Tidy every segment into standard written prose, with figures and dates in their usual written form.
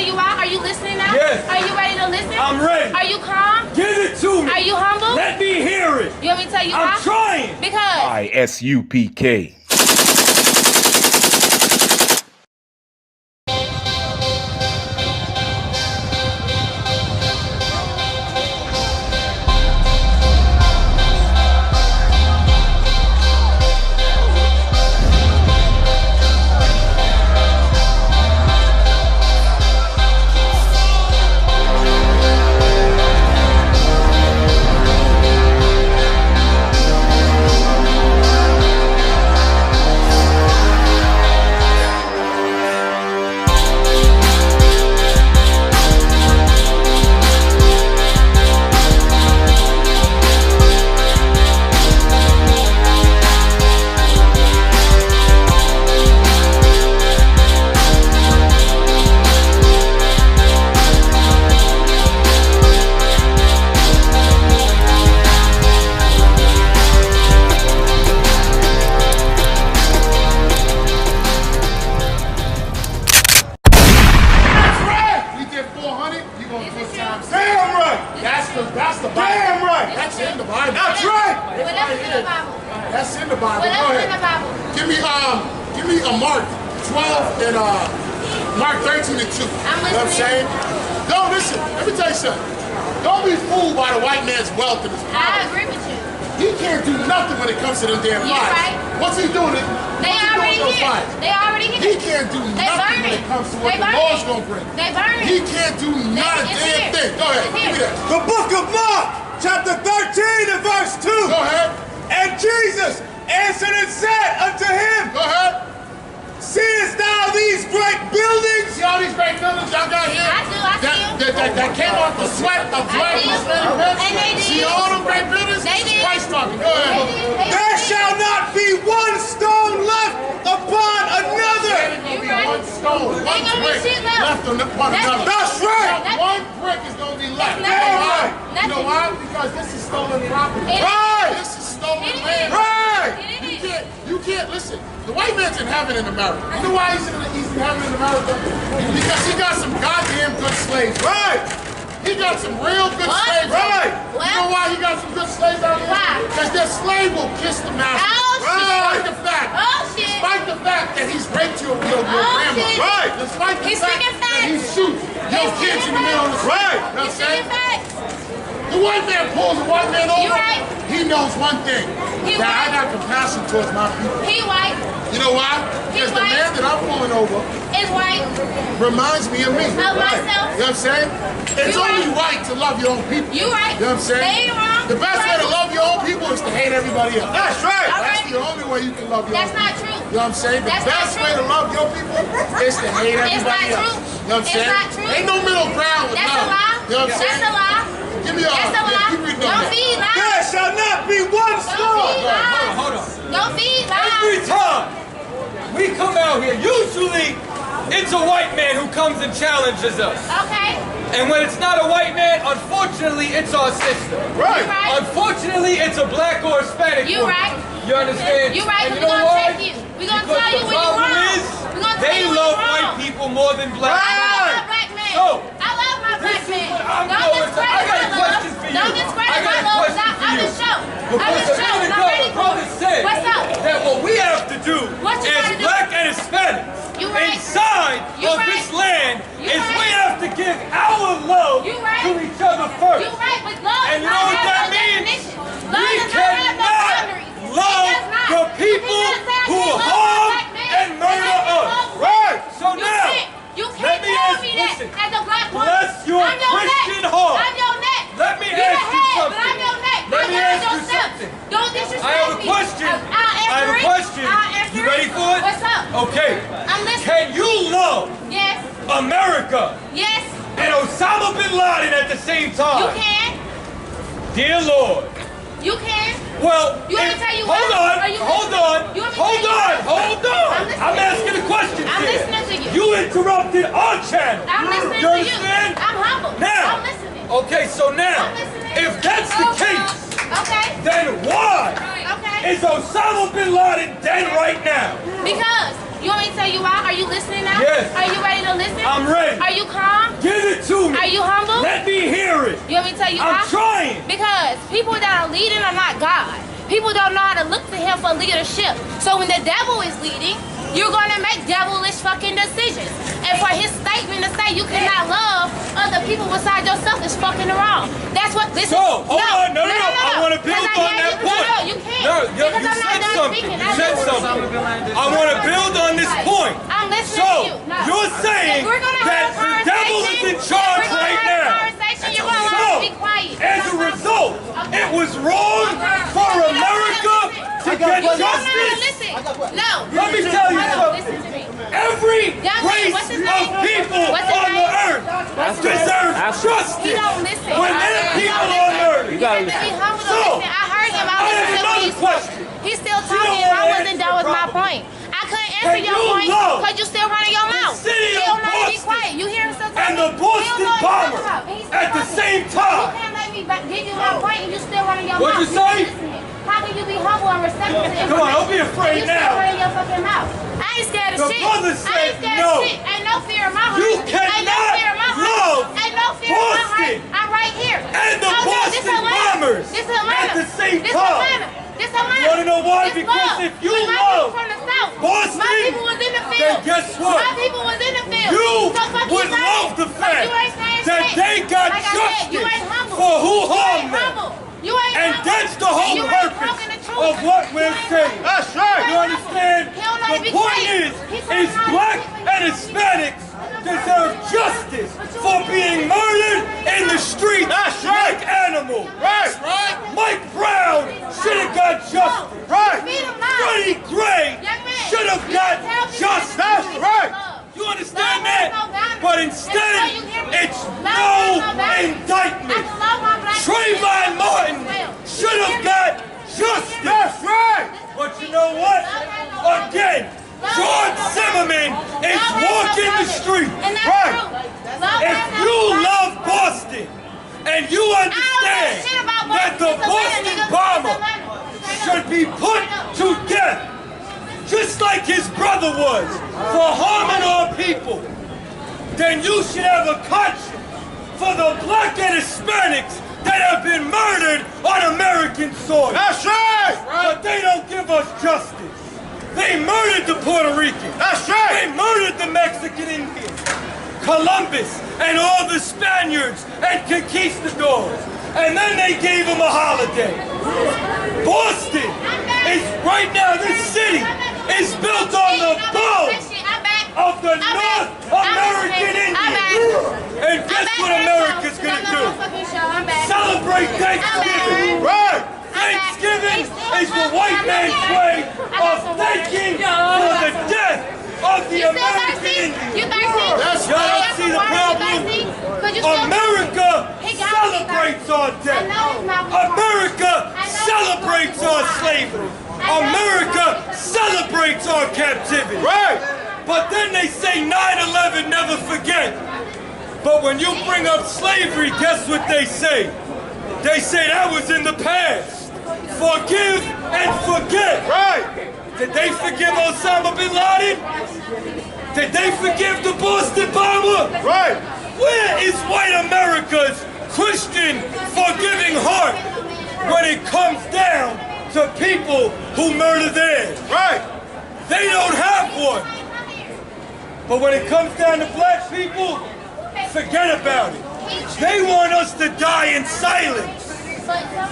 tell you why? Are you listening now? Yes. Are you ready to listen? I'm ready. Are you calm? Give it to me. Are you humble? Let me hear it. You want me to tell you why? I'm trying. Because ISUPK. That's the Bible. Damn right. That's in the Bible. That's right. What else is in the Bible? That's in the Bible. What else is in the Bible? Give me a Mark 12 and Mark 13 and 2. I'm listening. You know what I'm saying? Don't listen. Let me tell you something. Don't be fooled by the white man's wealth and his power. I agree with you. He can't do nothing when it comes to them damn You're fires. right. What's he doing? They already here. They already here. He can't do nothing when it comes to what the law's gonna bring. They burning. He can't do not a damn thing. Go ahead. Give me that. The book of Mark, chapter 13 and verse 2. Go ahead. And Jesus answered and said unto him, Go ahead. seest thou these great buildings? See all these great buildings y'all got here? I do. That came off the sweat of blood and sweat of And they did. See all them great buildings? They did. Christ talking. Go ahead. There shall not be one stone left upon another. There ain't gonna be one stone, one Ain't gonna be brick shit left. upon another. That's right. Not one brick is gonna be left. You Nothing. know why? Nothing. You know why? Because this is stolen property. It is. Right. This is stolen It is. land. Right. You can't listen. The white man's in heaven in America. You know why he's in heaven in America? Because he got some goddamn good slaves. Right. He got some real good What? slaves. Right. You know why he got some good slaves out here? Why? Because their slave will kiss the master. Oh, shit. Despite the fact. Oh, shit. Despite the fact that he's raped your grandma. shit. Right. Despite the He's fact speaking that facts. he shoots your He's kids in the speaking middle of the street. Right. You know what I'm He's saying? speaking facts. The white man pulls the white man over. You right. He knows one thing. He that I white. got compassion towards my people. He white. You know why? He Because the white. man that I'm pulling over Is white. reminds me of me. Of myself. You know what I'm saying? It's You only right. right to love your own people. You right. You know what I'm saying? They ain't wrong. The best You way to right. love your own people is to hate everybody else. That's right. All That's right. the only way you can love your That's own not people. true. You know what I'm saying? The That's not best way true. to love your people is to hate everybody It's not else. true. You know what I'm It's saying? not true. Ain't no middle ground with That's love. a lie. You know what I'm saying? That's a lie. Give me a That's a lie. keep reading on Don't that. feed lies. There shall not be one Don't stone. feed lies. Hold on. Don't feed Every lies. time we come out here, usually it's a white man who comes and challenges us. Okay. And when it's not a white man, unfortunately, it's our sister. Right. You right. Unfortunately, it's a black or Hispanic You woman. right. You understand? You right. And We're you know gonna why? take you. We're gonna Because tell you the when you're problem wrong. is, We're gonna tell they you when love you're wrong. white people more than black I people. love my black man. So, I love my black this is man. what I'm Don't going to- discredit I got a my question love. for you. Don't discredit I got my a love. question for I'm you. just show. I'm Because just show. a minute I'm ago, ready the for brother it. said What's up? that what we have to do What you as gotta do? black and Hispanics You right. inside You of right. this land You is right. we have to give our love You right. to each other first. You're right, but love And does you know not what have that no means? definition. Love We does not have no cannot boundaries. love It does not. the You people cannot say I who can't love my harm black man and murder I can't us. love you. Right. So You now, can't. You let can't me tell ask- me that listen. as a black woman. Bless your I'm your Christian neck. heart. I'm your neck. Let me You're ask the you head, something. but I'm your neck. Let I me got ask your you step. something. Don't disrespect I have a me. question. I'll answer I have a it. question. I'll answer You ready it. for it? What's up? Okay. I'm listening. Can you love Yes. America Yes. and Osama bin Laden at the same time? You can. Dear Lord. You can. Well, You want me to tell you what? hold Are on, you hold listening? on, You want me to hold tell you on, what? hold on. I'm listening. I'm asking a question I'm here. listening to you. You interrupted our channel. I'm listening You to you. understand? I'm humble. Now, I'm listening. okay, so now, I'm listening. if that's the case, Okay. then why Okay. is Osama bin Laden dead right now? Because You want me to tell you why? Are you listening now? Yes. Are you ready to listen? I'm ready. Are you calm? Give it to me. Are you humble? Let me hear it. You want me to tell you why? I'm trying. Because people that are leading are not God. People don't know how to look to him for leadership. So when the devil is leading, you're going to make devilish fucking decisions. And for his statement to say you cannot love other people besides yourself is fucking wrong. That's what this So, is. hold on. No. I want to build on that point. No, you can't. No, you Because I'm not said done something. speaking. You said something. I want to build on this point. I'm listening So, to you. No. you're saying If we're gonna that have a the devil is in conversation, charge if we're right gonna have a now. conversation, you're going to have to be quiet. As a result, it was wrong for America to get justice. No. Let me tell you something. Listen to me. Every Young man, race what's his of name? people What's his on the name? earth deserves He justice. don't listen. When their people are murdered. You gotta be humble to So, listen. I heard him. I have another question. He's still You talking don't and I wanna wasn't answer done with the my problem. point. I couldn't answer Can your you point love because you still running your mouth. city He of don't know how to be Boston quiet. You hear him still talking? and the He Boston don't know what he's bomber talking about. He's still at the talking. same You time? can't let me give you my point and you still running your What'd mouth. you say? Not listening. How can you be humble and respectful to Come on, don't be information? afraid You still now. running your fucking mouth. I ain't scared of The shit. brother I said ain't scared no. of shit. Ain't no fear in my heart. You Ain't no cannot fear in my heart. love Ain't no fear in my heart. Boston I'm right here. and the Oh, no, this Boston Atlanta. bombers This Atlanta. at the same This time. Atlanta. This Atlanta. You wanna know why? This Because love. if you When my love people from the South, Boston, my people was in the then field. guess what? My people was in the field. You So fuck would you love saying. the But fact you ain't saying that shit. they got like I said, you justice ain't humble. for who You harmed ain't them. humble. You ain't And humble. that's the whole You ain't purpose talking the truth. of what we're You ain't saying. humble. That's right. You understand? He don't know how to The be point quiet. is He don't know how to black be and Hispanics deserve justice for being murdered in the street like animals. Right. Mike Brown should have got justice. Right. Feed him now. Freddie Gray Young man, should have you got tell me justice. that That's right. You understand Love that? has no boundaries. But That's instead, why you hear me. it's Love has no no boundaries. indictment. I can love my black Trayvon people Martin as well. should You have hear me? got You justice. hear me? That's right. But you know what? Again, George Zimmerman is Love has walking no the boundaries. street. And that's Right. true. Love If has no you boundaries. love Boston and you I don't know understand shit about that the It's Atlanta, Boston nigga. It's bomber Atlanta. should be put to death, just like his brother was, for harming our people, then you should have a conscience for the black and Hispanics that have been murdered on American soil. That's right. But they don't give us justice. They murdered the Puerto Ricans. That's They right. murdered the Mexican Indians, Columbus, and all the Spaniards and conquistadors. And then they gave them a holiday. Boston is right now, this city is built on the bones of the North American Indians. And guess what America's gonna do? Celebrate Thanksgiving. Right. Thanksgiving is the white man's way of thanking for the death of the American Indians. That's Y'all don't see the problem? America celebrates our death. America celebrates our slavery. America celebrates our captivity. Right. But then they say 9/11, never forget. But when you bring up slavery, guess what they say? They say that was in the past. Forgive and forget. Right. Did they forgive Osama bin Laden? Did they forgive the Boston bomber? Right. Where is white America's Christian forgiving heart when it comes down to people who murder theirs? Right. They don't have one. But when it comes down to black people, forget about it. They want us to die in silence.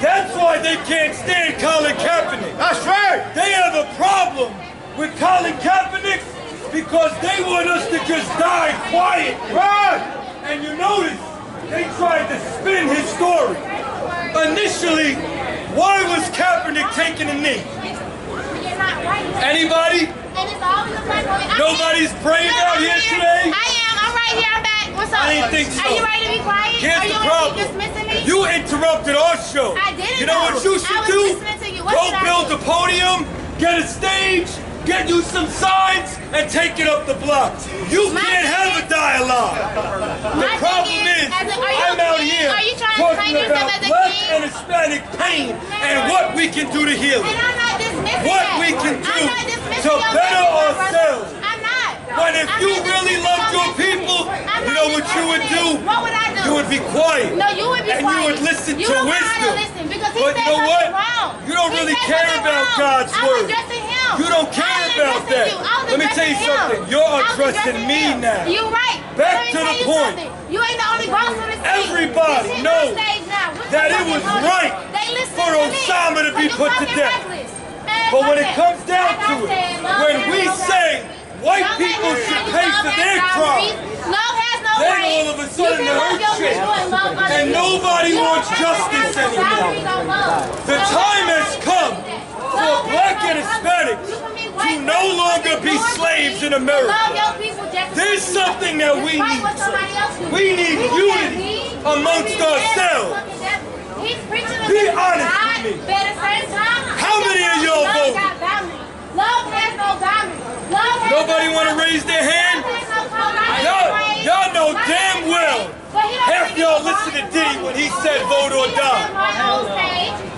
That's why they can't stand Colin Kaepernick. That's right. They have a problem with Colin Kaepernick because they want us to just die quiet. Right. And you notice they tried to spin his story. Initially, why was Kaepernick taking a knee? Anybody? Nobody's praying out here today? I am. I'm right here. I'm back. What's up? I didn't think so. Are you ready to be quiet? Here's Are you the gonna problem. keep dismissing me? You interrupted our show. I didn't. You know what you should I was do? listening to you. What Go should I build do? a podium, get a stage, get you some signs, and take it up the block. You My can't thing have a is- dialogue. The My problem thing is, as a- are you I'm a out king? here Are you trying to talking claim yourself about as a black king? and Hispanic pain and what we can do to heal And it. I'm not dismissing What that. we can I'm do not dismissing to your better message, my brother. ourselves. When if you really loved your people, you know what you would do? What would I do? You would be quiet. No, you would be and quiet. you would listen you to don't wisdom. Listen because he But said you know what? wrong. You don't He really said care something about wrong. God's I was word. addressing him. You don't I care was about addressing that. you. I was Let me tell you addressing him. something. You're I was addressing me him. now. You're right. Back Let me to tell the you point. something. You ain't the only boss on the stage. Everybody This is knows the stage now. What's that the it was fucking right motive? They listen for to me. Osama to be But you put to fucking death. reckless. Man, But when fuck it that. comes down Like I to it, said, love when has we no say boundaries. white Don't people let me should tell you pay love for has their boundaries. crimes, Love has no then race. all of a sudden you the can love hurt your shit. people and love other And people. nobody You wants don't justice have anymore. boundaries on love. The So time what has the come fuck is that? for Love black has and no Hispanics boundaries. You can be to white, no black, longer be North, slaves in East, America. Love your people just as There's much as something you that do. we Fight need. what somebody else do. We need People unity that amongst be ourselves. He's preaching Be against honest God, with me. but at the same time, How many of y'all love voted? got boundaries. Love has no boundaries. Love has Nobody no want to boundaries. raise their hand? Love has no boundaries. Y'all know damn well But he don't half think y'all it's listen to wrong. Diddy when he said vote or die.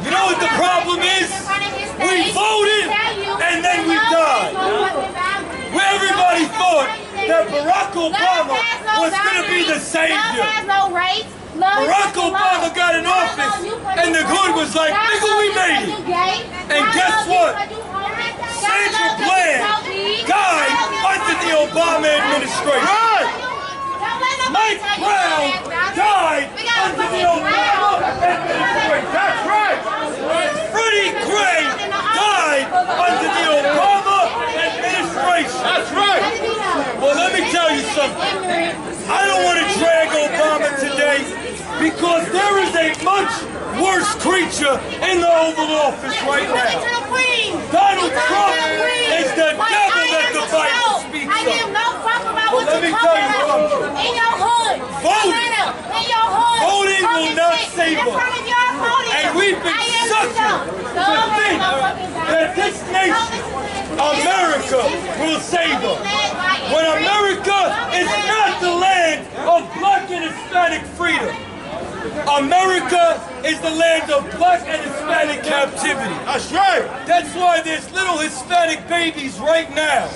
You know what the problem is? We voted and then we died. Where everybody thought that Barack Obama was going to be the savior. Barack Obama got in office and the hood was like, nigga, we made it. And guess what? Sandra Bland died under the Obama administration. Mike Brown died under the Obama administration. That's right. Freddie Gray died under the Obama administration. That's right. Well, let me tell you something. I don't want to drag Obama today because there is a much worse creature in the Oval Office right now. Donald Trump is the devil that the Bible speaks I give of. no fuck about Well, what let me you tell you talking about. something. In your hood. Voting. In your hood. Voting will Talking not shit save in us. front of your podium. And we've been I am suckered so. to think that this nation, America, will save us. When America is not the land of black and Hispanic freedom. America is the land of black and Hispanic captivity. That's right. That's why there's little Hispanic babies right now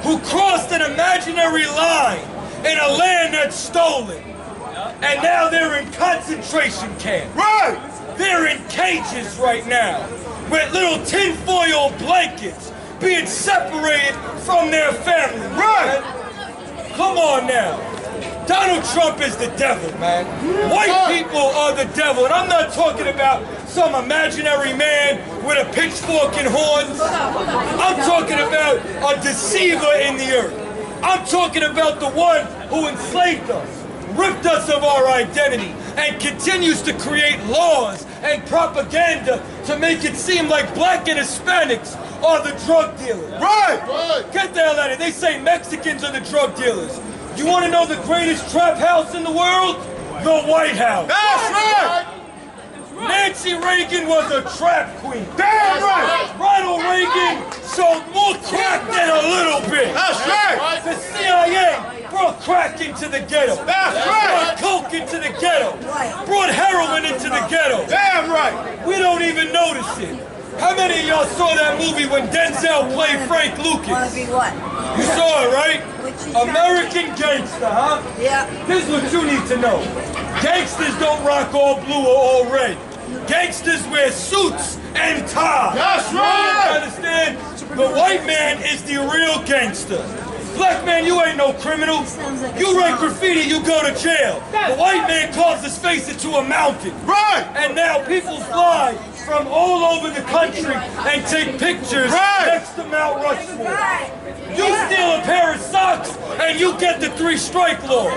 who crossed an imaginary line in a land that's stolen. And now they're in concentration camps. Right. They're in cages right now with little tinfoil blankets being separated from their family. Right. Come on now. Donald Trump is the devil, man. White people are the devil. And I'm not talking about some imaginary man with a pitchfork and horns. I'm talking about a deceiver in the earth. I'm talking about the one who enslaved us, ripped us of our identity, and continues to create laws and propaganda to make it seem like black and Hispanics are the drug dealers. Right. Get the hell out of here. They say Mexicans are the drug dealers. You want to know the greatest trap house in the world? The White House. That's right. Nancy Reagan was a trap queen. Damn right. Ronald Reagan sold more crack than a little bit. That's right. The CIA brought crack into the ghetto. That's right. Brought coke into the ghetto. Brought heroin into the ghetto. Damn right. We don't even notice it. How many of y'all saw that movie when Denzel played Frank Lucas? Wanna be what? You saw it, right? Which is American Gangster, huh? Yeah. This is what you need to know. Gangsters don't rock all blue or all red. Gangsters wear suits and ties. That's You right. understand? The white man is the real gangster. Black man, you ain't no criminal. You write graffiti, you go to jail. The white man carves his face into a mountain. Right. And now people fly from all over the country and take pictures Right. next to Mount Rushmore. You steal a pair of socks and you get the 3-strike law.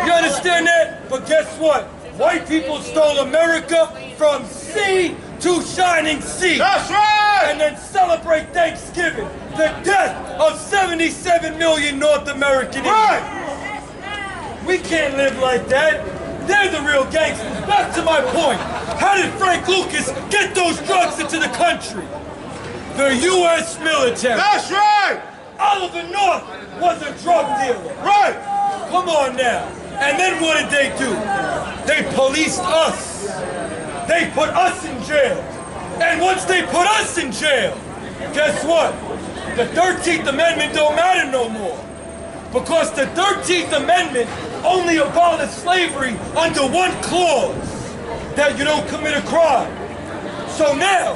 You understand that? But guess what? White people stole America from sea to shining sea. That's right. And then celebrate Thanksgiving, the death of 77 million North American Indians. Right. We can't live like that. They're the real gangsters. Back to my point. How did Frank Lucas get those drugs into the country? The U.S. military. That's right. Oliver North was a drug dealer. Right. Come on now. And then what did they do? They policed us. They put us in jail. And once they put us in jail, guess what? The 13th Amendment don't matter no more. Because the 13th Amendment only abolished slavery under one clause, that you don't commit a crime. So now,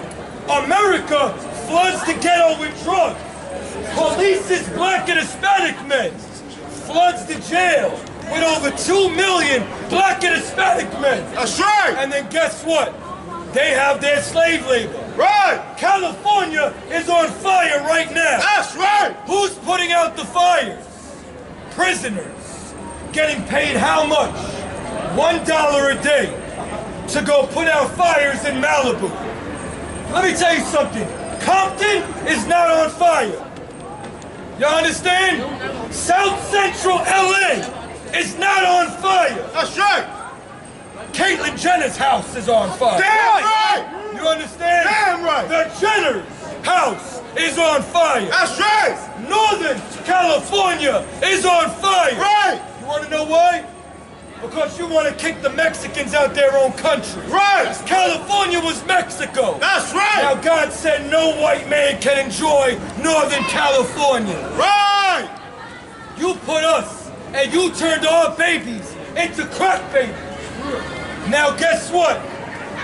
America floods the ghetto with drugs, polices black and Hispanic men, floods the jail with over 2 million black and Hispanic men. That's right. And then guess what? They have their slave labor. Right. California is on fire right now. That's right. Who's putting out the fires? Prisoners. Getting paid how much? $1 a day to go put out fires in Malibu. Let me tell you something. Compton is not on fire. You understand? South Central LA is not on fire. That's right. Caitlyn Jenner's house is on fire. Damn right. You understand? Damn right. The Jenner's house is on fire. That's right. Northern California is on fire. Right. You want to know why? Because you want to kick the Mexicans out their own country. Right. California was Mexico. That's right. Now God said no white man can enjoy Northern California. Right. You put us and you turned our babies into crack babies. Now guess what?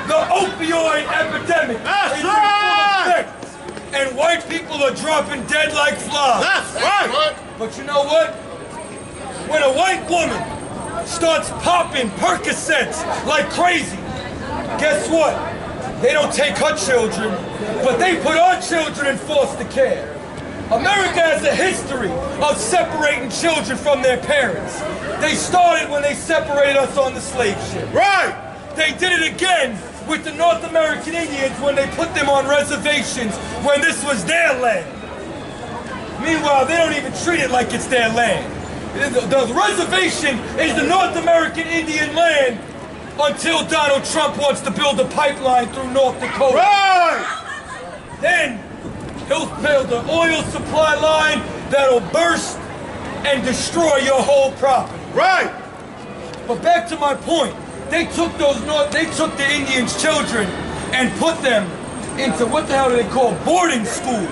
The opioid epidemic That's is right. in full effect. And white people are dropping dead like flies. That's right. But you know what? When a white woman starts popping Percocets like crazy, guess what? They don't take her children, but they put our children in foster care. America has a history of separating children from their parents. They started when they separated us on the slave ship. Right. They did it again with the North American Indians when they put them on reservations when this was their land. Meanwhile, they don't even treat it like it's their land. The reservation is the North American Indian land until Donald Trump wants to build a pipeline through North Dakota. Right. Then he'll build an oil supply line that'll burst and destroy your whole property. Right. But back to my point, they took the Indians' children and put them into what the hell do they call boarding schools.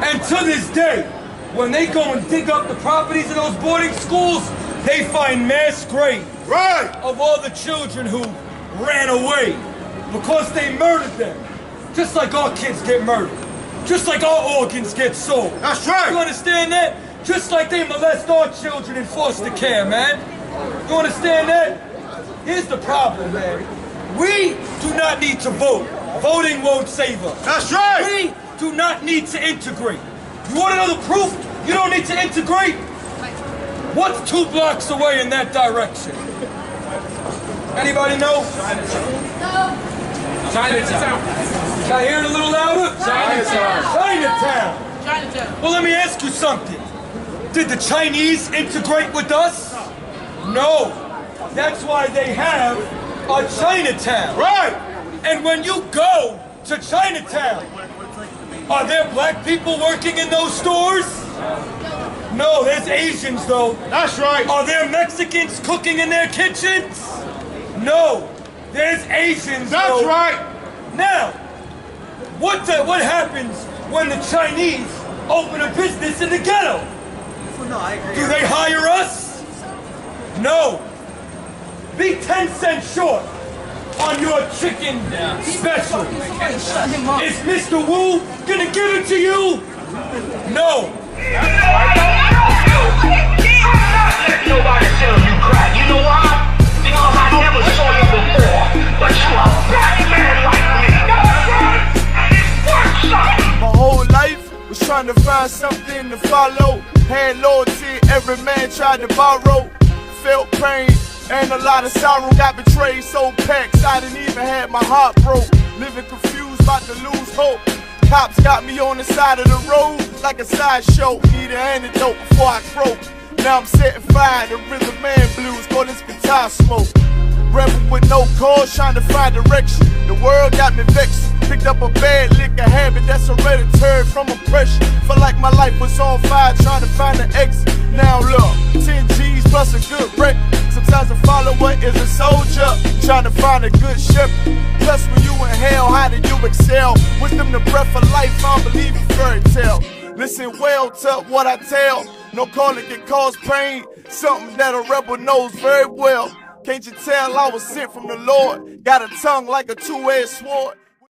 And to this day, when they go and dig up the properties of those boarding schools, they find mass graves Right. of all the children who ran away because they murdered them. Just like our kids get murdered. Just like our organs get sold. That's right. You understand that? Just like they molest our children in foster care, man. You understand that? Here's the problem, man. We do not need to vote. Voting won't save us. That's right. We do not need to integrate. You want another proof you don't need to integrate? What's 2 blocks away in that direction? Anybody know? Chinatown. Can I hear it a little louder? Chinatown. Well, let me ask you something. Did the Chinese integrate with us? No. That's why they have a Chinatown. Right. And when you go to Chinatown, are there black people working in those stores? No, there's Asians though. That's right. Are there Mexicans cooking in their kitchens? No, there's Asians That's though. right. Now, what happens when the Chinese open a business in the ghetto? Do they hire us? No. Be 10 cents short on your chicken special. Is Mr. Wu gonna give it to you? No. Nobody tell you crack. You know why? Because I never saw you before. But you a black man like me. And it's worth something. My whole life was trying to find something to follow. Had loyalty, every man tried to borrow. Felt pain and a lot of sorrow. Got betrayed, sold packs, I didn't even have my heart broke. Living confused, about to lose hope. Cops got me on the side of the road like a sideshow. Need an antidote before I croak. Now I'm setting fire to rhythm man blues, call this guitar smoke. Rebel with no cause, trying to find direction. The world got me vexed. Picked up a bad liquor habit that's hereditary from oppression. Felt like my life was on fire, trying to find an exit. Now look, 10 G's plus a good record. Sometimes a follower is a soldier, trying to find a good shepherd. Plus when you in hell, how do you excel? Wisdom the breath of life, I don't believe in fairy tale. Listen well to what I tell. No calling can cause pain, something that a rebel knows very well. Can't you tell I was sent from the Lord? Got a tongue like a two-edged sword.